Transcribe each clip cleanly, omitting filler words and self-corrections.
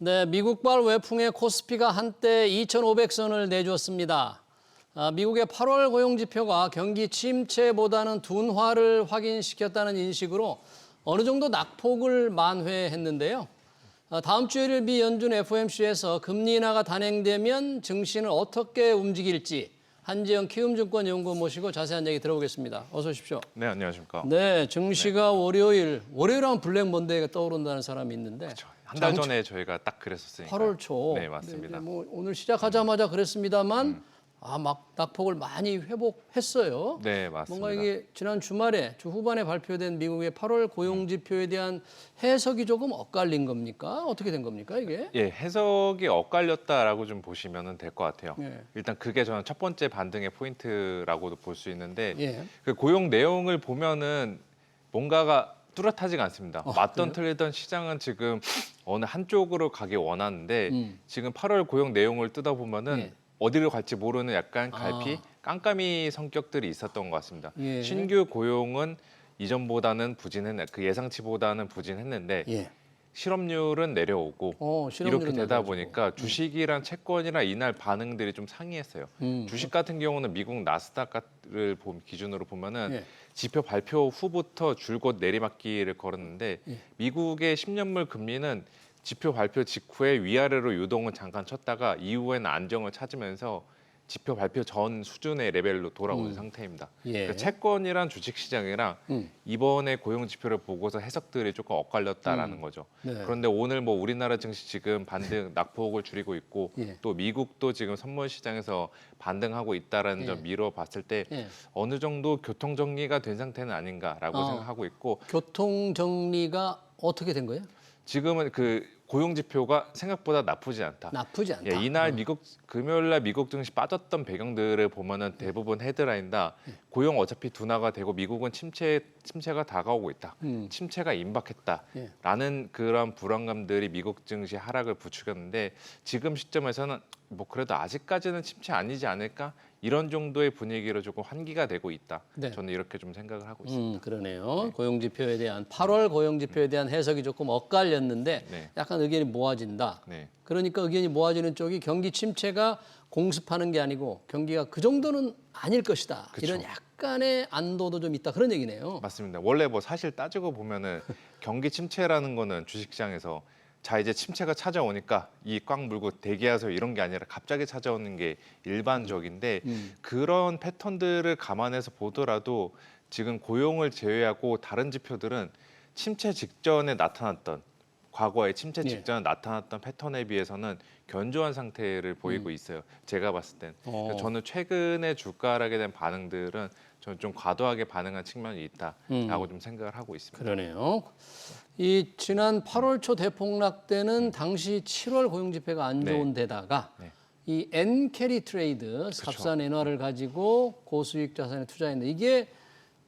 네, 미국발 외풍의 코스피가 한때 2,500선을 내주었습니다. 미국의 8월 고용지표가 경기 침체보다는 둔화를 확인시켰다는 인식으로 어느 정도 낙폭을 만회했는데요. 다음 주 1일 미 연준 FOMC에서 금리 인하가 단행되면 증시는 어떻게 움직일지 한지영 키움증권 연구원 모시고 자세한 얘기 들어보겠습니다. 어서 오십시오. 네, 안녕하십니까. 네, 증시가 월요일 하면 블랙 먼데이가 떠오른다는 사람이 있는데 그렇죠. 한 달 전에 저희가 딱 그랬었으니까. 8월 초. 네, 맞습니다. 네, 뭐 오늘 시작하자마자 그랬습니다만 막 낙폭을 많이 회복했어요. 네, 맞습니다. 뭔가 이게 지난 주말에 주 후반에 발표된 미국의 8월 고용 지표에 대한 해석이 조금 엇갈린 겁니까? 어떻게 된 겁니까, 이게? 예, 해석이 엇갈렸다라고 좀 보시면 될 것 같아요. 예. 일단 그게 저는 첫 번째 반등의 포인트라고도 볼 수 있는데 예. 그 고용 내용을 보면은 뭔가가 뚜렷하지가 않습니다. 맞던 그래요? 틀리던 시장은 지금 어느 한쪽으로 가기 원하는데 지금 8월 고용 내용을 뜯어보면은 예. 어디로 갈지 모르는 약간 갈피, 깜깜이 성격들이 있었던 것 같습니다. 예. 신규 고용은 이전보다는 그 예상치보다는 부진했는데 예. 실업률은 내려오고 실업률은 이렇게 되다 낮아지고. 보니까 주식이랑 채권이랑 이날 반응들이 좀 상이했어요. 주식 같은 경우는 미국 나스닥을 기준으로 보면은 예. 지표 발표 후부터 줄곧 내리막기를 걸었는데 미국의 10년물 금리는 지표 발표 직후에 위아래로 유동을 잠깐 쳤다가 이후에는 안정을 찾으면서 지표 발표 전 수준의 레벨로 돌아온 상태입니다. 예. 그러니까 채권이랑 주식시장이랑 이번에 고용 지표를 보고서 해석들이 조금 엇갈렸다라는 거죠. 네. 그런데 오늘 뭐 우리나라 증시 지금 반등 낙폭을 줄이고 있고 예. 또 미국도 지금 선물 시장에서 반등하고 있다라는 예. 점 미뤄 봤을 때 예. 어느 정도 교통 정리가 된 상태는 아닌가라고 생각하고 있고 교통 정리가 어떻게 된 거예요? 지금은 그 고용 지표가 생각보다 나쁘지 않다. 나쁘지 않다. 예, 이날 금요일 날 미국 증시 빠졌던 배경들을 보면은 대부분 헤드라인 다 고용 어차피 둔화가 되고 미국은 침체가 다가오고 있다. 침체가 임박했다라는 그런 불안감들이 미국 증시 하락을 부추겼는데 지금 시점에서는 뭐 그래도 아직까지는 침체 아니지 않을까? 이런 정도의 분위기로 조금 환기가 되고 있다. 네. 저는 이렇게 좀 생각을 하고 있습니다. 그러네요. 고용지표에 대한 8월 고용지표에 대한 해석이 조금 엇갈렸는데 네. 약간 의견이 모아진다. 네. 그러니까 의견이 모아지는 쪽이 경기 침체가 공습하는 게 아니고 경기가 그 정도는 아닐 것이다. 그쵸. 이런 약간의 안도도 좀 있다. 그런 얘기네요. 맞습니다. 원래 뭐 사실 따지고 보면은 경기 침체라는 거는 주식시장에서 자 이제 침체가 찾아오니까 이 꽉 물고 대기하세요 이런 게 아니라 갑자기 찾아오는 게 일반적인데 그런 패턴들을 감안해서 보더라도 지금 고용을 제외하고 다른 지표들은 침체 직전에 나타났던 과거에 침체 예. 직전에 나타났던 패턴에 비해서는 견조한 상태를 보이고 있어요. 제가 봤을 땐. 그래서 저는 최근에 주가 하락에 대한 반응들은 저는 좀 과도하게 반응한 측면이 있다라고 좀 생각을 하고 있습니다. 그러네요. 이 지난 8월 초 대폭락 때는 당시 7월 고용지표가 안 네. 좋은 데다가 네. 이 엔캐리 트레이드 값싼 엔화를 가지고 고수익 자산에 투자했는데 이게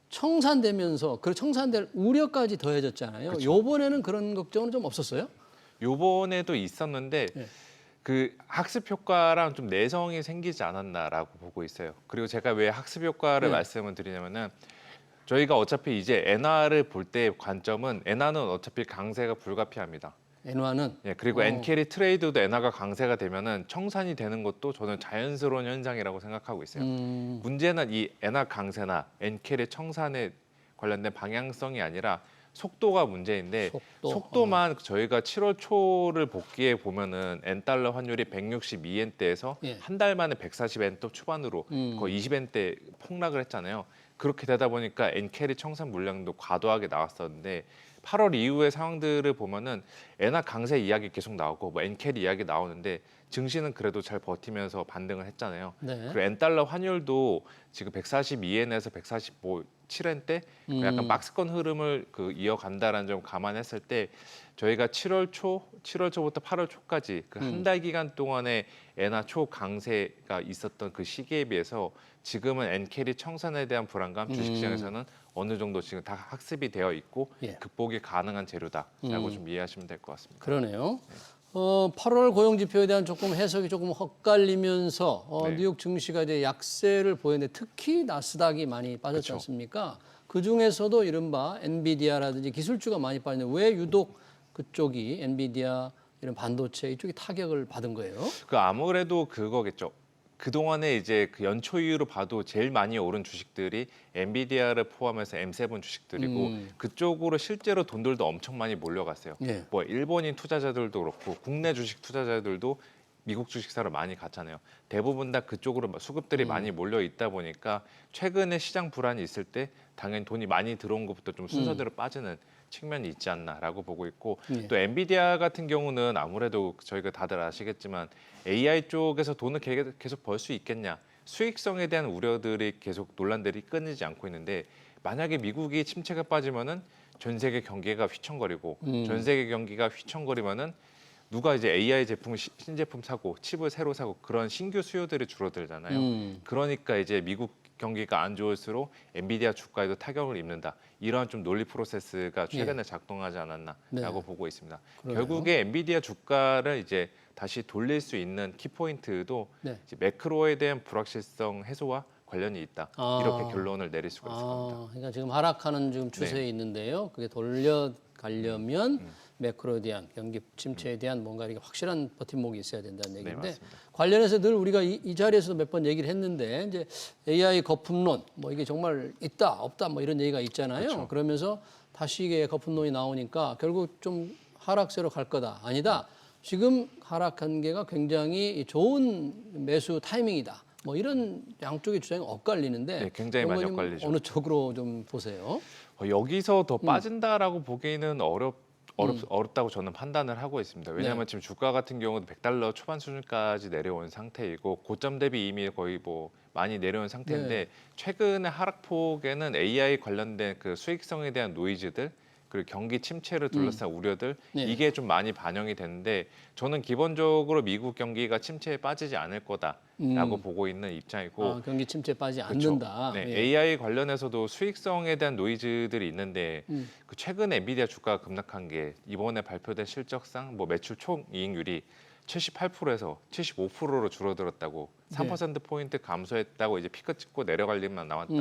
청산되면서 그 청산될 우려까지 더해졌잖아요. 이번에는 그런 걱정은 좀 없었어요? 요번에도 있었는데 예. 그 학습 효과랑 좀 내성이 생기지 않았나라고 보고 있어요. 그리고 제가 왜 학습 효과를 네. 말씀을 드리냐면은 저희가 어차피 이제 엔화를 볼 때 관점은 엔화는 어차피 강세가 불가피합니다. 엔화는 예, 그리고 엔캐리 트레이드도 엔화가 강세가 되면은 청산이 되는 것도 저는 자연스러운 현상이라고 생각하고 있어요. 문제는 이 엔화 강세나 엔캐리 청산에 관련된 방향성이 아니라 속도가 문제인데 속도만 저희가 7월 초를 복귀해 보면은 엔달러 환율이 162엔대에서 예. 한 달 만에 140엔 또 초반으로 거의 20엔대 폭락을 했잖아요. 그렇게 되다 보니까 엔캐리 청산 물량도 과도하게 나왔었는데 8월 이후의 상황들을 보면은 엔화 강세 이야기 계속 나오고 뭐 엔캐리 이야기 나오는데 증시는 그래도 잘 버티면서 반등을 했잖아요. 네. 그리고 엔달러 환율도 지금 142엔에서 145.7엔대 약간 박스권 흐름을 이어간다라는 점 감안했을 때 저희가 7월 초부터 8월 초까지 그 한 달 기간 동안에 엔화 초강세가 있었던 그 시기에 비해서 지금은 엔캐리 청산에 대한 불안감 주식시장에서는 어느 정도 지금 다 학습이 되어 있고 예. 극복이 가능한 재료다라고 좀 이해하시면 될 것 같습니다. 그러네요. 8월 고용지표에 대한 조금 해석이 조금 엇갈리면서 네. 뉴욕 증시가 이제 약세를 보였는데 특히 나스닥이 많이 빠졌지 그쵸. 않습니까? 그 중에서도 이른바 엔비디아라든지 기술주가 많이 빠졌는데 왜 유독 그쪽이 엔비디아, 이런 반도체 이쪽이 타격을 받은 거예요. 그 아무래도 그거겠죠. 그동안에 이제 그 연초 이후로 봐도 제일 많이 오른 주식들이 엔비디아를 포함해서 M7 주식들이고 그쪽으로 실제로 돈들도 엄청 많이 몰려갔어요. 예. 뭐 일본인 투자자들도 그렇고 국내 주식 투자자들도 미국 주식사를 많이 갔잖아요. 대부분 다 그쪽으로 수급들이 많이 몰려 있다 보니까 최근에 시장 불안이 있을 때 당연히 돈이 많이 들어온 것부터 좀 순서대로 빠지는 측면이 있지 않나라고 보고 있고 예. 또 엔비디아 같은 경우는 아무래도 저희가 다들 아시겠지만 AI 쪽에서 돈을 계속 벌 수 있겠냐 수익성에 대한 우려들이 계속 논란들이 끊이지 않고 있는데 만약에 미국이 침체가 빠지면은 전 세계 경기가 휘청거리고 전 세계 경기가 휘청거리면은 누가 이제 AI 제품 신제품 사고 칩을 새로 사고 그런 신규 수요들이 줄어들잖아요. 그러니까 이제 미국 경기가 안 좋을수록 엔비디아 주가에도 타격을 입는다. 이런 좀 논리 프로세스가 최근에 작동하지 않았나라고 네. 보고 있습니다. 그러네요. 결국에 엔비디아 주가를 이제 다시 돌릴 수 있는 키포인트도 네. 이제 매크로에 대한 불확실성 해소와 관련이 있다. 아. 이렇게 결론을 내릴 수가 있을 겁니다. 그러니까 지금 하락하는 지금 추세에 네. 있는데요. 그게 돌려가려면 매크로에 대한 경기 침체에 대한 뭔가 이렇게 확실한 버팀목이 있어야 된다는 얘기인데 맞습니다. 관련해서 늘 우리가 이 자리에서도 몇 번 얘기를 했는데 이제 AI 거품론 뭐 이게 정말 있다 없다 뭐 이런 얘기가 있잖아요. 그렇죠. 그러면서 다시 이게 거품론이 나오니까 결국 좀 하락세로 갈 거다 아니다. 지금 하락한 게가 굉장히 좋은 매수 타이밍이다. 뭐 이런 양쪽의 주장이 엇갈리는데 네, 굉장히 많이 연구원님 엇갈리죠. 어느 쪽으로 좀 보세요? 여기서 더 빠진다라고 보기에는 어렵다고 저는 판단을 하고 있습니다. 왜냐하면 네. 지금 주가 같은 경우도 $100 초반 수준까지 내려온 상태이고 고점 대비 이미 거의 뭐 많이 내려온 상태인데 네. 최근의 하락폭에는 AI 관련된 그 수익성에 대한 노이즈들 그리고 경기 침체를 둘러싼 우려들 네. 이게 좀 많이 반영이 되는데 저는 기본적으로 미국 경기가 침체에 빠지지 않을 거다라고 보고 있는 입장이고 경기 침체 빠지지 그렇죠. 않는다. 네, 예. AI 관련해서도 수익성에 대한 노이즈들이 있는데 음. 그 최근에 엔비디아 주가가 급락한 게 이번에 발표된 실적상 뭐 매출 총이익률이 78%에서 75%로 줄어들었다고 네. 3% 포인트 감소했다고 이제 피크 찍고 내려갈 일만 남았다.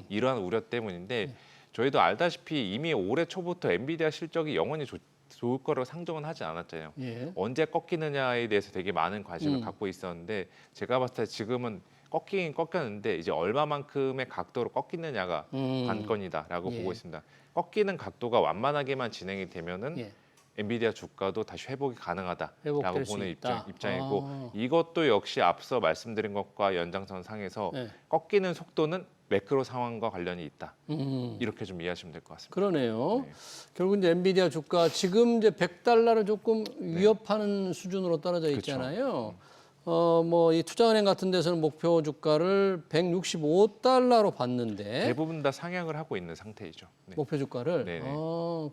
이러한 우려 때문인데 저희도 알다시피 이미 올해 초부터 엔비디아 실적이 영원히 좋을 거라고 상정은 하지 않았잖아요. 예. 언제 꺾이느냐에 대해서 되게 많은 관심을 갖고 있었는데 제가 봤을 때 지금은 꺾이긴 꺾였는데 이제 얼마만큼의 각도로 꺾이느냐가 관건이다라고 예. 보고 있습니다. 꺾이는 각도가 완만하게만 진행이 되면은 예. 엔비디아 주가도 다시 회복이 가능하다라고 회복될 수 보는 있다. 입장이고 아. 이것도 역시 앞서 말씀드린 것과 연장선 상에서 네. 꺾이는 속도는 매크로 상황과 관련이 있다. 음. 이렇게 좀 이해하시면 될 것 같습니다. 그러네요. 네. 결국 이제 엔비디아 주가 지금 이제 $100를 조금 위협하는 수준으로 떨어져 그쵸. 있잖아요. 뭐 이 투자은행 같은 데서는 목표 주가를 $165로 봤는데 대부분 다 상향을 하고 있는 상태이죠. 네. 목표 주가를. 네네.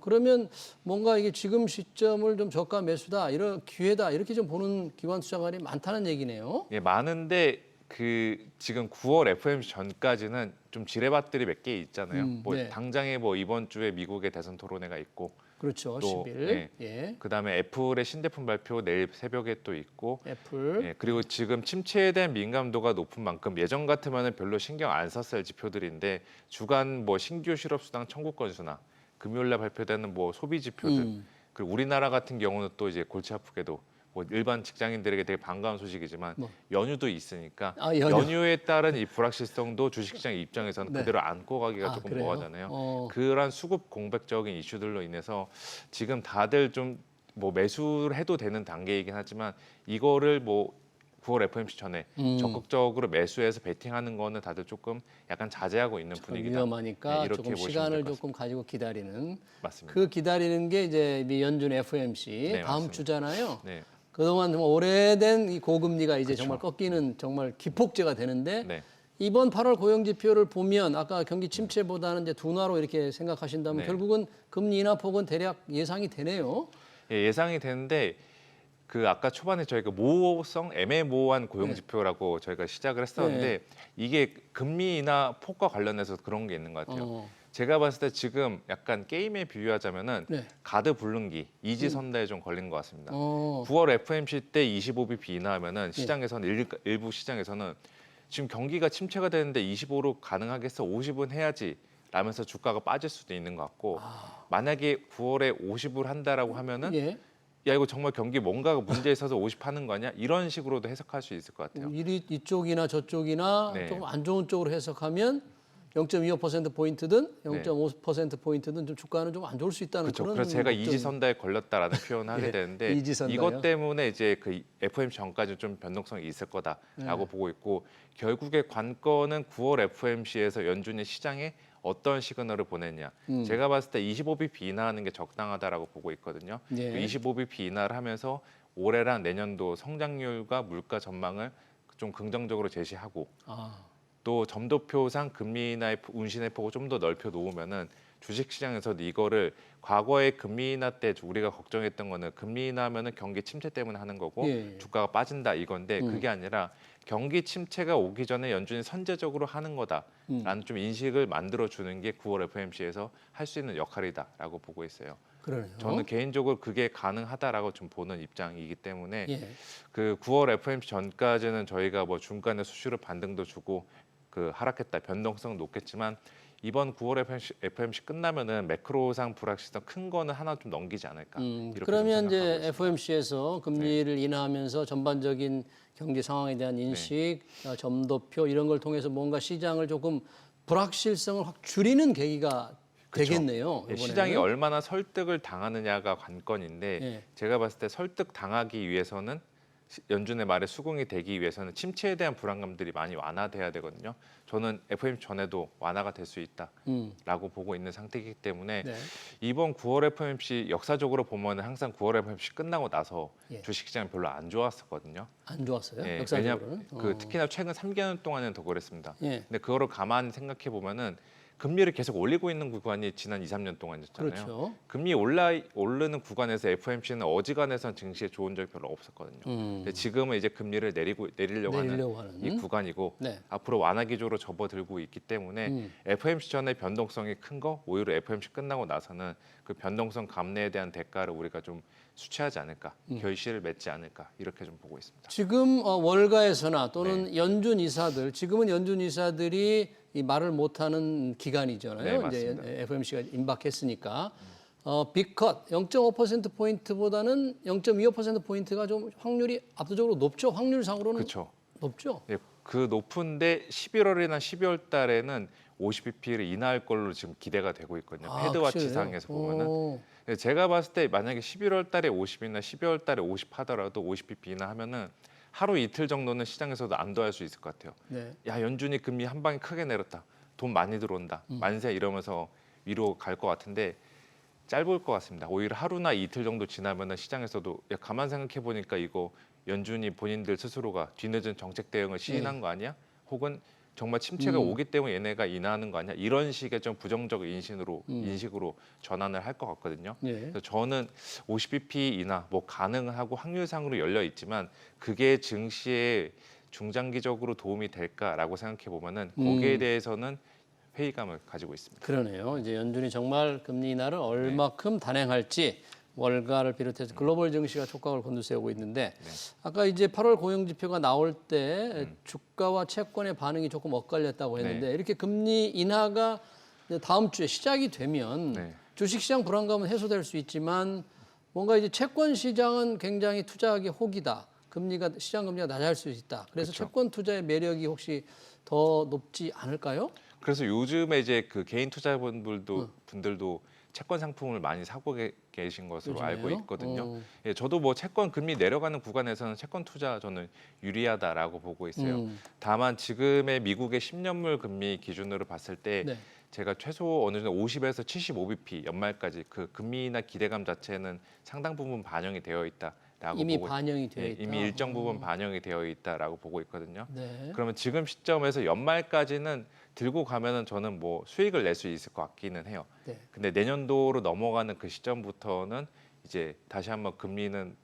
그러면 뭔가 이게 지금 시점을 좀 저가 매수다, 이런 기회다 이렇게 좀 보는 기관 투자가들이 많다는 얘기네요. 예, 많은데 그 지금 9월 FOMC 전까지는 좀 지뢰밭들이 몇 개 있잖아요. 뭐 네. 당장에 뭐 이번 주에 미국의 대선 토론회가 있고 그렇죠. 또, 10일. 네. 예. 그다음에 애플의 신제품 발표 내일 새벽에 또 있고 애플. 예, 그리고 지금 침체에 대한 민감도가 높은 만큼 예전 같으면은 별로 신경 안 썼을 지표들인데 주간 뭐 신규 실업수당 청구 건수나 금요일 날 발표되는 뭐 소비 지표들 그리고 우리나라 같은 경우는 또 이제 골치 아프게도 뭐 일반 직장인들에게 되게 반가운 소식이지만 뭐. 연휴도 있으니까 연휴. 연휴에 따른 이 불확실성도 주식시장 입장에서는 네. 그대로 안고 가기가 조금 그래요? 뭐하잖아요. 그런 수급 공백적인 이슈들로 인해서 지금 다들 좀 뭐 매수를 해도 되는 단계이긴 하지만 이거를 뭐 9월 FOMC 전에 적극적으로 매수해서 베팅하는 거는 다들 조금 약간 자제하고 있는 분위기다. 위험하니까 네, 이렇게 조금 보시면 시간을 될것 조금 가지고 기다리는. 맞습니다. 그 기다리는 게 이제 미 연준 FOMC 네, 다음 맞습니다. 주잖아요. 네, 그동안 정말 오래된 이 고금리가 이제 그쵸. 정말 꺾이는 정말 기폭제가 되는데 네. 이번 8월 고용 지표를 보면 아까 경기 침체보다는 이제 둔화로 이렇게 생각하신다면 네. 결국은 금리 인하 폭은 대략 예상이 되네요. 예, 예상이 되는데 그 아까 초반에 저희가 모호성 애매모호한 고용 네. 지표라고 저희가 시작을 했었는데 이게 금리 인하 폭과 관련해서 그런 게 있는 것 같아요. 어. 제가 봤을 때 지금 약간 게임에 비유하자면은 네. 가드 불능기 이지선다에 좀 걸린 것 같습니다. 9월 FOMC 때 25bp 인하하면은 시장에서는 일부 시장에서는 지금 경기가 침체가 되는데 25로 가능하겠어 50은 해야지 라면서 주가가 빠질 수도 있는 것 같고 만약에 9월에 50을 한다라고 하면은 예. 야 이거 정말 경기 뭔가 문제 있어서 50 하는 거냐 이런 식으로도 해석할 수 있을 것 같아요. 이쪽이나 저쪽이나 네. 조금 안 좋은 쪽으로 해석하면 0.25%포인트든 네. 0.5%포인트든 좀 주가는 좀 안 좋을 수 있다는 그렇죠. 그런 그래서 제가 걱정이- 이지선다에 걸렸다라는 표현을 하게 예, 되는데 이지선다요? 이것 때문에 이제 그 FOMC 전까지 좀 변동성이 있을 거다라고 보고 있고 결국에 관건은 9월 FOMC에서 연준이 시장에 어떤 시그널을 보냈냐. 제가 봤을 때 25bp 인하하는 게 적당하다라고 보고 있거든요. 예. 그 25bp 인하를 하면서 올해랑 내년도 성장률과 물가 전망을 좀 긍정적으로 제시하고 아, 또 점도표상 금리 인하의 운신의 폭을 좀 더 넓혀 놓으면은 주식시장에서도 이거를 과거의 금리 인하 때 우리가 걱정했던 거는 금리 인하하면은 경기 침체 때문에 하는 거고 예. 주가가 빠진다 이건데 그게 아니라 경기 침체가 오기 전에 연준이 선제적으로 하는 거다라는 좀 인식을 만들어 주는 게 9월 FOMC에서 할 수 있는 역할이다라고 보고 있어요. 그러네요. 저는 개인적으로 그게 가능하다라고 좀 보는 입장이기 때문에 예. 그 9월 FOMC 전까지는 저희가 뭐 중간에 수시로 반등도 주고 그 하락했다 변동성 높겠지만 이번 9월 FOMC 끝나면은 매크로상 불확실성 큰 거는 하나 좀 넘기지 않을까 이렇게 좀 그러면 생각하고 이제 있습니다. FOMC에서 금리를 인하하면서 전반적인 경기 상황에 대한 인식, 점도표 이런 걸 통해서 뭔가 시장을 조금 불확실성을 확 줄이는 계기가 그쵸. 되겠네요. 예, 이번에는. 시장이 얼마나 설득을 당하느냐가 관건인데 예. 제가 봤을 때 설득 당하기 위해서는 연준의 말에 수긍이 되기 위해서는 침체에 대한 불안감들이 많이 완화돼야 되거든요. 저는 FOMC 전에도 완화가 될 수 있다라고 보고 있는 상태이기 때문에 네. 이번 9월 FOMC 역사적으로 보면 항상 9월 FOMC 끝나고 나서 예. 주식시장이 별로 안 좋았었거든요. 안 좋았어요. 예, 역사적으로는. 그 특히나 최근 3개월 동안은 더 그랬습니다. 예. 근데 그거를 가만히 생각해 보면은 금리를 계속 올리고 있는 구간이 지난 2, 3년 동안이었잖아요. 그렇죠. 금리 오르는 구간에서 FOMC는 어지간해선 증시에 좋은 적이 별로 없었거든요. 근데 지금은 이제 금리를 내리려고 하는 하는. 이 구간이고 네. 앞으로 완화 기조로 접어들고 있기 때문에 FOMC 전에 변동성이 큰 거 오히려 FOMC 끝나고 나서는 그 변동성 감내에 대한 대가를 우리가 좀 수취하지 않을까, 결실을 맺지 않을까 이렇게 좀 보고 있습니다. 지금 월가에서나 또는 네. 연준 이사들, 지금은 연준 이사들이 이 말을 못하는 기간이잖아요. 네, 맞습니다. 이제 FOMC가 임박했으니까 빅컷 0.5% 포인트보다는 0.25% 포인트가 좀 확률이 압도적으로 높죠. 확률상으로는 그렇죠. 높죠. 예, 그 높은데 11월이나 12월 달에는 50bp를 인하할 걸로 지금 기대가 되고 있거든요. 패드와치 확실해요? 상에서 보면은. 오, 예, 제가 봤을 때 만약에 11월 달에 50이나 12월 달에 50 하더라도 50bp 인하하면은 하루 이틀 정도는 시장에서도 안도할 수 있을 것 같아요. 네. 야 연준이 금리 한 방에 크게 내렸다. 돈 많이 들어온다. 만세 이러면서 위로 갈 것 같은데 짧을 것 같습니다. 오히려 하루나 이틀 정도 지나면은 시장에서도 야 가만 생각해 보니까 이거 연준이 본인들 스스로가 뒤늦은 정책 대응을 시인한 거 아니야? 혹은 정말 침체가 오기 때문에 얘네가 인하하는 거 아니야? 이런 식의 좀 부정적 인식으로 전환을 할 것 같거든요. 예. 그래서 저는 50bp 인하 뭐 가능하고 확률상으로 열려 있지만 그게 증시에 중장기적으로 도움이 될까라고 생각해 보면은 거기에 대해서는 회의감을 가지고 있습니다. 그러네요. 이제 연준이 정말 금리 인하를 얼마큼 단행할지 월가를 비롯해서 글로벌 증시가 촉각을 곤두세우고 있는데 아까 이제 8월 고용 지표가 나올 때 주가와 채권의 반응이 조금 엇갈렸다고 했는데 이렇게 금리 인하가 이제 다음 주에 시작이 되면 네. 주식시장 불안감은 해소될 수 있지만 뭔가 이제 채권 시장은 굉장히 투자하기 혹이다. 시장 금리가 낮아질 수 있다. 그래서 그렇죠. 채권 투자의 매력이 혹시 더 높지 않을까요? 그래서 요즘에 이제 그 개인 투자분들도 채권 상품을 많이 사고 계신 것으로 요즘에요? 알고 있거든요. 예, 저도 뭐 채권 금리 내려가는 구간에서는 채권 투자 저는 유리하다라고 보고 있어요. 다만 지금의 미국의 10년물 금리 기준으로 봤을 때 네. 제가 최소 어느 정도 50에서 75bp 연말까지 그 금리나 기대감 자체는 상당 부분 반영이 되어 있다라고 이미 보고 반영이 되어 있다. 이미 일정 부분 반영이 되어 있다라고 보고 있거든요. 네. 그러면 지금 시점에서 연말까지는 들고 가면은 저는 뭐 수익을 낼 수 있을 것 같기는 해요. 네. 근데 내년도로 넘어가는 그 시점부터는 이제 다시 한번 금리는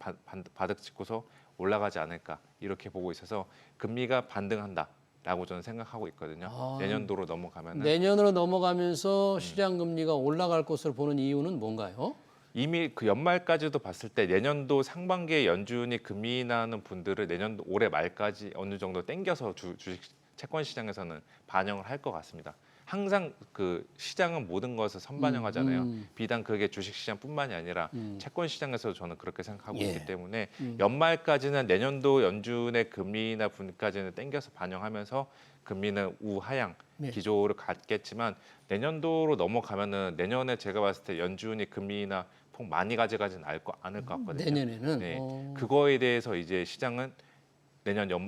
바닥 짚고서 올라가지 않을까 이렇게 보고 있어서 금리가 반등한다라고 저는 생각하고 있거든요. 내년도로 넘어가면은 내년으로 넘어가면서 시장 금리가 올라갈 것으로 보는 이유는 뭔가요? 이미 그 연말까지도 봤을 때 내년도 상반기에 연준이 금리 인하하는 분들을 내년도 올해 말까지 어느 정도 땡겨서 주식 채권 시장에서는 반영을 할 것 같습니다. 항상 그 시장은 모든 것을 선반영하잖아요. 비단 그게 주식시장뿐만이 아니라 채권 시장에서도 저는 그렇게 생각하고 예. 있기 때문에 연말까지는 내년도 연준의 금리나 분기까지는 땡겨서 반영하면서 금리는 우하향 네. 기조를 갖겠지만 내년도로 넘어가면은 내년에 제가 봤을 때 연준이 금리나 폭 많이 가져가지는 않을 것 같거든요. 내년에는 네, 그거에 대해서 이제 시장은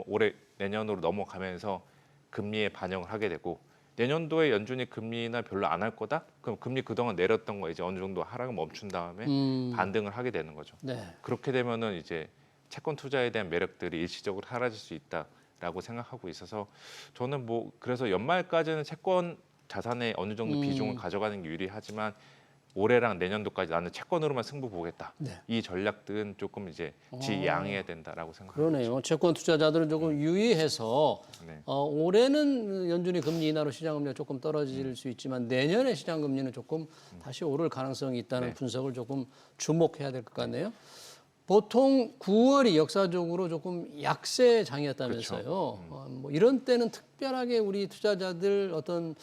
올해 내년으로 넘어가면서 금리에 반영을 하게 되고 내년도에 연준이 금리나 별로 안 할 거다? 그럼 금리 그동안 내렸던 거 이제 어느 정도 하락을 멈춘 다음에 반등을 하게 되는 거죠. 네. 그렇게 되면은 이제 채권 투자에 대한 매력들이 일시적으로 사라질 수 있다라고 생각하고 있어서 저는 뭐 그래서 연말까지는 채권 자산에 어느 정도 비중을 가져가는 게 유리하지만 올해랑 내년도까지 나는 채권으로만 승부 보겠다. 네. 이 전략들은 조금 이제 지양해야 된다라고 생각합니다. 그러네요. 채권 투자자들은 조금 유의해서 네. 올해는 연준이 금리 인하로 시장 금리가 조금 떨어질 수 있지만 내년에 시장 금리는 조금 다시 오를 가능성이 있다는 네. 분석을 조금 주목해야 될 것 같네요. 보통 9월이 역사적으로 조금 약세장이었다면서요. 뭐 이런 때는 특별하게 우리 투자자들 어떤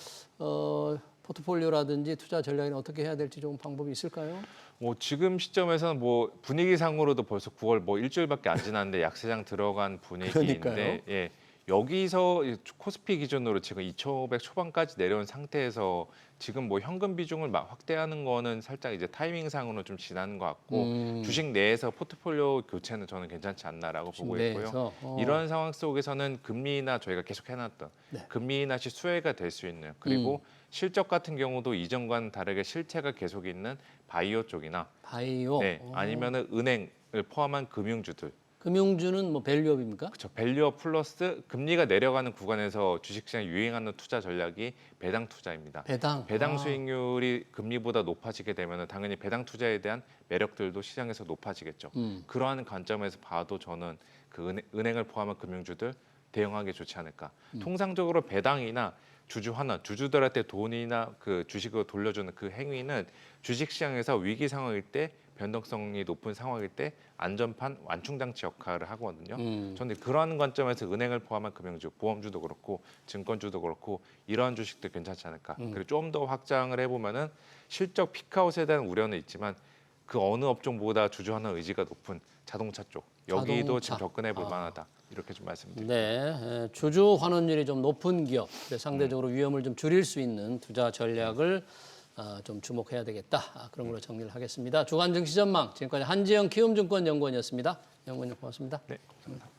포트폴리오라든지 투자 전략이나 어떻게 해야 될지 좀 방법이 있을까요? 뭐 지금 시점에서는 뭐 분위기상으로도 벌써 9월 뭐 일주일밖에 안 지났는데 약세장 들어간 분위기인데 그러니까요. 예. 여기서 코스피 기준으로 지금 2,500 초반까지 내려온 상태에서 지금 뭐 현금 비중을 막 확대하는 거는 살짝 이제 타이밍상으로는 좀 지난 것 같고 주식 내에서 포트폴리오 교체는 저는 괜찮지 않나라고 보고 있고요. 내에서, 이런 상황 속에서는 금리 인하 저희가 계속 해놨던 네. 금리 인하 시 수혜가 될 수 있는 그리고 실적 같은 경우도 이전과는 다르게 실체가 계속 있는 바이오 쪽이나 바이오, 네, 아니면은 은행을 포함한 금융주들 금융주는 뭐 밸류업입니까? 그렇죠. 밸류업 플러스 금리가 내려가는 구간에서 주식시장에 유행하는 투자 전략이 배당 투자입니다. 배당 수익률이 금리보다 높아지게 되면 당연히 배당 투자에 대한 매력들도 시장에서 높아지겠죠. 그러한 관점에서 봐도 저는 그 은행을 포함한 금융주들 대응하기 좋지 않을까. 통상적으로 배당이나 주주 환원, 주주들한테 돈이나 그 주식을 돌려주는 그 행위는 주식시장에서 위기 상황일 때 변동성이 높은 상황일 때 안전판 완충장치 역할을 하거든요. 저는 그런 관점에서 은행을 포함한 금융주, 보험주도 그렇고 증권주도 그렇고 이러한 주식도 괜찮지 않을까. 그리고 좀 더 확장을 해보면은 실적 피크아웃에 대한 우려는 있지만 그 어느 업종보다 주주 환원 의지가 높은 자동차 쪽 여기도 지금 접근해 볼 만하다. 이렇게 좀 말씀드립니다. 네, 주주 환원율이 좀 높은 기업, 상대적으로 위험을 좀 줄일 수 있는 투자 전략을 좀 주목해야 되겠다. 그런 걸로 정리를 하겠습니다. 주간 증시 전망 지금까지 한지영 키움증권 연구원이었습니다. 연구원님 고맙습니다. 네, 감사합니다.